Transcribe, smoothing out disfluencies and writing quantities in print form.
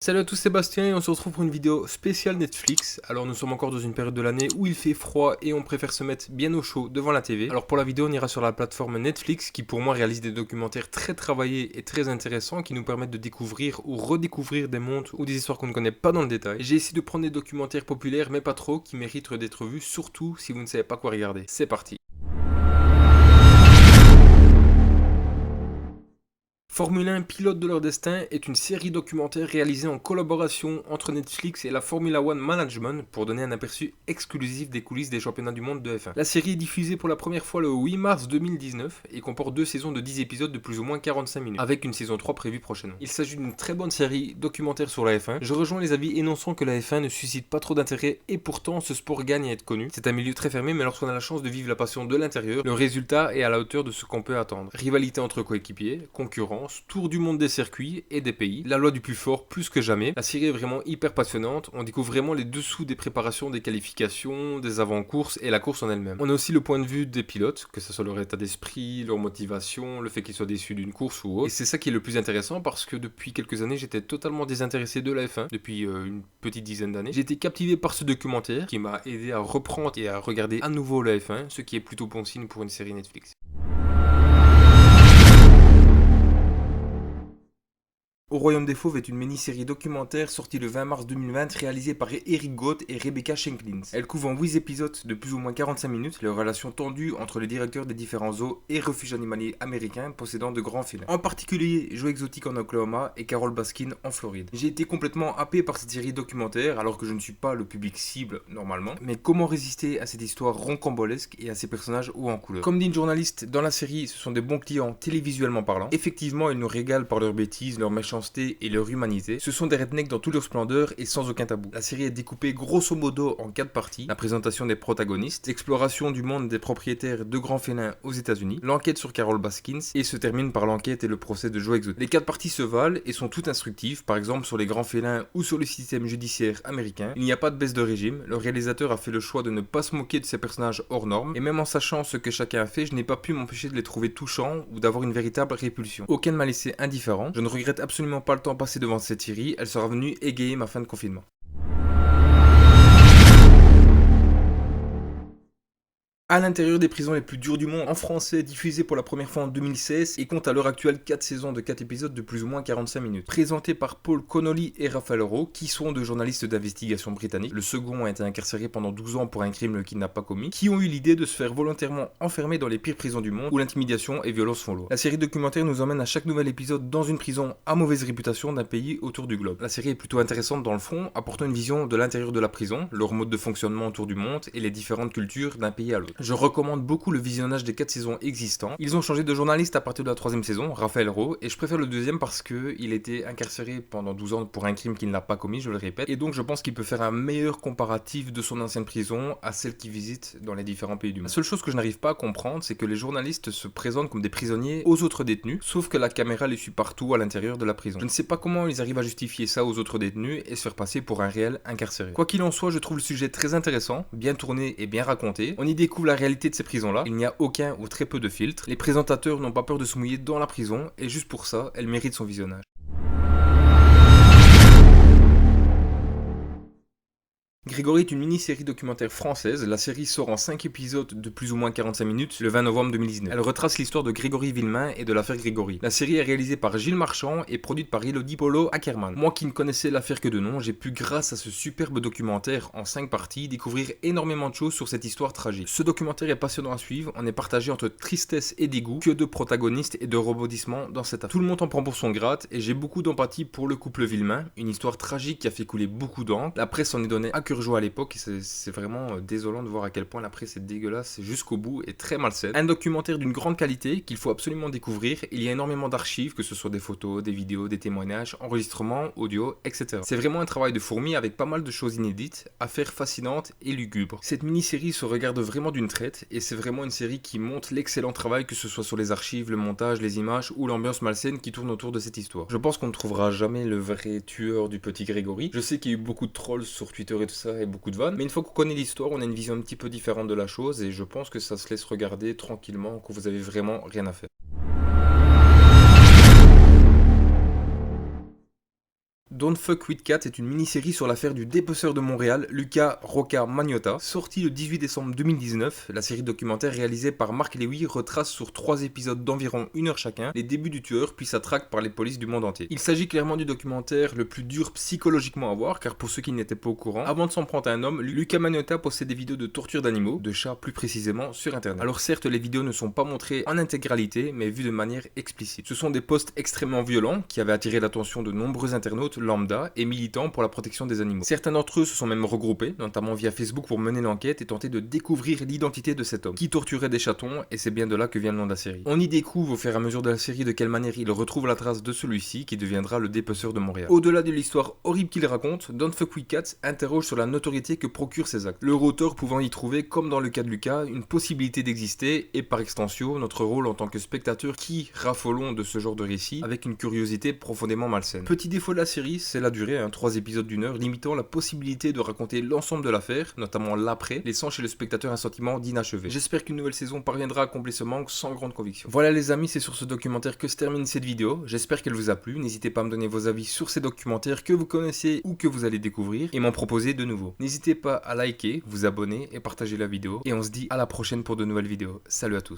Salut à tous, Sébastien et on se retrouve pour une vidéo spéciale Netflix. Alors nous sommes encore dans une période de l'année où il fait froid et on préfère se mettre bien au chaud devant la TV. Alors pour la vidéo on ira sur la plateforme Netflix qui pour moi réalise des documentaires très travaillés et très intéressants qui nous permettent de découvrir ou redécouvrir des mondes ou des histoires qu'on ne connaît pas dans le détail. J'ai essayé de prendre des documentaires populaires mais pas trop qui méritent d'être vus, surtout si vous ne savez pas quoi regarder. C'est parti. Formule 1 Pilote de leur destin est une série documentaire réalisée en collaboration entre Netflix et la Formula One Management pour donner un aperçu exclusif des coulisses des championnats du monde de F1. La série est diffusée pour la première fois le 8 mars 2019 et comporte 2 saisons de 10 épisodes de plus ou moins 45 minutes, avec une saison 3 prévue prochainement. Il s'agit d'une très bonne série documentaire sur la F1. Je rejoins les avis énonçant que la F1 ne suscite pas trop d'intérêt et pourtant ce sport gagne à être connu. C'est un milieu très fermé mais lorsqu'on a la chance de vivre la passion de l'intérieur, le résultat est à la hauteur de ce qu'on peut attendre. Rivalité entre coéquipiers, concurrence, tour du monde des circuits et des pays, la loi du plus fort plus que jamais. La série est vraiment hyper passionnante, on découvre vraiment les dessous des préparations, des qualifications, des avant-courses et la course en elle-même. On a aussi le point de vue des pilotes, que ce soit leur état d'esprit, leur motivation, le fait qu'ils soient déçus d'une course ou autre. Et c'est ça qui est le plus intéressant parce que depuis quelques années j'étais totalement désintéressé de la F1, depuis une petite dizaine d'années. J'ai été captivé par ce documentaire qui m'a aidé à reprendre et à regarder à nouveau la F1, ce qui est plutôt bon signe pour une série Netflix. Au Royaume des Fauves est une mini-série documentaire sortie le 20 mars 2020 réalisée par Eric Goth et Rebecca Schenklins. Elle couvre en 8 épisodes de plus ou moins 45 minutes les relations tendues entre le directeur des différents zoos et refuges animaliers américains possédant de grands félins. En particulier Joe Exotic en Oklahoma et Carole Baskin en Floride. J'ai été complètement happé par cette série documentaire alors que je ne suis pas le public cible normalement. Mais comment résister à cette histoire rocambolesque et à ces personnages hauts en couleur? Comme dit une journaliste dans la série, ce sont des bons clients télévisuellement parlant. Effectivement, ils nous régalent par leurs bêtises, leur méchanceté et leur humanité. Ce sont des rednecks dans toute leur splendeur et sans aucun tabou. La série est découpée grosso modo en 4 parties. La présentation des protagonistes, l'exploration du monde des propriétaires de grands félins aux États-Unis, l'enquête sur Carole Baskins et se termine par l'enquête et le procès de Joe Exotic. Les 4 parties se valent et sont toutes instructives, par exemple sur les grands félins ou sur le système judiciaire américain. Il n'y a pas de baisse de régime. Le réalisateur a fait le choix de ne pas se moquer de ces personnages hors normes et même en sachant ce que chacun a fait, je n'ai pas pu m'empêcher de les trouver touchants ou d'avoir une véritable répulsion. Aucun ne m'a laissé indifférent. Je ne regrette absolument pas le temps passé devant cette série, elle sera venue égayer ma fin de confinement. À l'intérieur des prisons les plus dures du monde, en français, diffusé pour la première fois en 2016 et compte à l'heure actuelle 4 saisons de 4 épisodes de plus ou moins 45 minutes. Présenté par Paul Connolly et Raphaël Rowe, qui sont deux journalistes d'investigation britanniques. Le second a été incarcéré pendant 12 ans pour un crime qu'il n'a pas commis, qui ont eu l'idée de se faire volontairement enfermer dans les pires prisons du monde où l'intimidation et violence font loi. La série documentaire nous emmène à chaque nouvel épisode dans une prison à mauvaise réputation d'un pays autour du globe. La série est plutôt intéressante dans le fond, apportant une vision de l'intérieur de la prison, leur mode de fonctionnement autour du monde et les différentes cultures d'un pays à l'autre. Je recommande beaucoup le visionnage des 4 saisons existants. Ils ont changé de journaliste à partir de la 3e saison, Raphaël Rowe, et je préfère le deuxième parce qu'il était incarcéré pendant 12 ans pour un crime qu'il n'a pas commis, je le répète, et donc je pense qu'il peut faire un meilleur comparatif de son ancienne prison à celle qu'il visite dans les différents pays du monde. La seule chose que je n'arrive pas à comprendre, c'est que les journalistes se présentent comme des prisonniers aux autres détenus, sauf que la caméra les suit partout à l'intérieur de la prison. Je ne sais pas comment ils arrivent à justifier ça aux autres détenus et se faire passer pour un réel incarcéré. Quoi qu'il en soit, je trouve le sujet très intéressant, bien tourné et bien raconté. On y découvre la réalité de ces prisons-là, il n'y a aucun ou très peu de filtres. Les présentateurs n'ont pas peur de se mouiller dans la prison et juste pour ça, elle mérite son visionnage. Grégory est une mini-série documentaire française. La série sort en 5 épisodes de plus ou moins 45 minutes le 20 novembre 2019. Elle retrace l'histoire de Grégory Villemain et de l'affaire Grégory. La série est réalisée par Gilles Marchand et produite par Elodie Polo Ackerman. Moi qui ne connaissais l'affaire que de nom, j'ai pu grâce à ce superbe documentaire en 5 parties découvrir énormément de choses sur cette histoire tragique. Ce documentaire est passionnant à suivre, on est partagé entre tristesse et dégoût, que de protagonistes et de rebondissements dans cette affaire. Tout le monde en prend pour son grade et j'ai beaucoup d'empathie pour le couple Villemain, une histoire tragique qui a fait couler beaucoup d'encre. La presse en est donnée à cœur joie à l'époque et c'est vraiment désolant de voir à quel point la presse est dégueulasse jusqu'au bout et très malsaine. Un documentaire d'une grande qualité qu'il faut absolument découvrir. Il y a énormément d'archives, que ce soit des photos, des vidéos, des témoignages, enregistrements, audio, etc. C'est vraiment un travail de fourmi avec pas mal de choses inédites, affaires fascinantes et lugubres. Cette mini-série se regarde vraiment d'une traite et c'est vraiment une série qui montre l'excellent travail que ce soit sur les archives, le montage, les images ou l'ambiance malsaine qui tourne autour de cette histoire. Je pense qu'on ne trouvera jamais le vrai tueur du petit Grégory. Je sais qu'il y a eu beaucoup de trolls sur Twitter et tout ça et beaucoup de vannes, mais une fois qu'on connaît l'histoire, on a une vision un petit peu différente de la chose et je pense que ça se laisse regarder tranquillement quand vous avez vraiment rien à faire. Don't Fuck With Cats est une mini-série sur l'affaire du dépeceur de Montréal, Luca Rocca Magnotta. Sortie le 18 décembre 2019, la série documentaire réalisée par Marc Lewy retrace sur 3 épisodes d'environ 1 heure chacun les débuts du tueur puis sa traque par les polices du monde entier. Il s'agit clairement du documentaire le plus dur psychologiquement à voir, car pour ceux qui n'étaient pas au courant, avant de s'en prendre à un homme, Luca Magnotta possède des vidéos de torture d'animaux, de chats plus précisément, sur internet. Alors certes, les vidéos ne sont pas montrées en intégralité, mais vues de manière explicite. Ce sont des posts extrêmement violents qui avaient attiré l'attention de nombreux internautes lambda et militants pour la protection des animaux. Certains d'entre eux se sont même regroupés, notamment via Facebook, pour mener l'enquête et tenter de découvrir l'identité de cet homme, qui torturait des chatons, et c'est bien de là que vient le nom de la série. On y découvre au fur et à mesure de la série de quelle manière il retrouve la trace de celui-ci, qui deviendra le dépeceur de Montréal. Au-delà de l'histoire horrible qu'il raconte, Don't Fuck With Cats interroge sur la notoriété que procurent ces actes. Leur auteur pouvant y trouver, comme dans le cas de Lucas, une possibilité d'exister, et par extension, notre rôle en tant que spectateur qui raffolons de ce genre de récit, avec une curiosité profondément malsaine. Petit défaut de la série, c'est la durée, 3 épisodes d'1 heure, limitant la possibilité de raconter l'ensemble de l'affaire, notamment l'après, laissant chez le spectateur un sentiment d'inachevé. J'espère qu'une nouvelle saison parviendra à combler ce manque sans grande conviction. Voilà les amis, c'est sur ce documentaire que se termine cette vidéo. J'espère qu'elle vous a plu. N'hésitez pas à me donner vos avis sur ces documentaires que vous connaissez ou que vous allez découvrir et m'en proposer de nouveaux. N'hésitez pas à liker, vous abonner et partager la vidéo. Et on se dit à la prochaine pour de nouvelles vidéos. Salut à tous.